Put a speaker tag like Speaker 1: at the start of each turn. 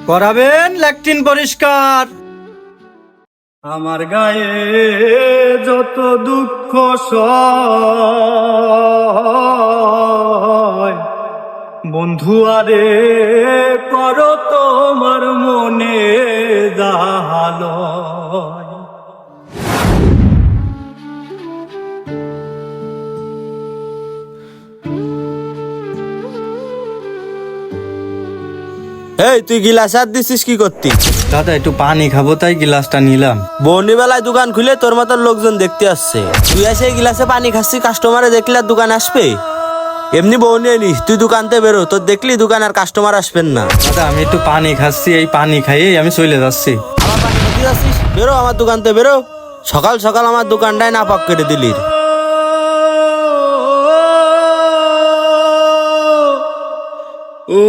Speaker 1: করাবেন ল্যাট্রিন পরিষ্কার। আমার গায়ে যত দুঃখ সয়, বন্ধু আরে করো তোমার মনে জাহালয়।
Speaker 2: এই তুই গিলাস আর দিছিস কি করতি?
Speaker 1: দাদা একটু পানি খাবো তাই গিলাসটা নিলাম।
Speaker 2: বর্ণিবেলায় দোকান খুলে তোর মতন লোকজন দেখতে আসছে, তুই এসে এই গিলাসে পানি খাচ্ছি, কাস্টমারে দেখলে আর দোকান আসবে? এমনি বউ নিয়ে নিস, তুই দোকানতে বেরো, তোর দেখলি দোকান আর কাস্টমার আসবেন না।
Speaker 1: দাদা আমি একটু পানি খাচ্ছি, এই পানি খাইয়ে আমি চলে যাচ্ছি।
Speaker 2: আমার পানি খেতে যাচ্ছিস? বেরো আমার দোকানতে বেরো, সকাল সকাল আমার দোকানটায় না পাক করে দিলি।
Speaker 1: ও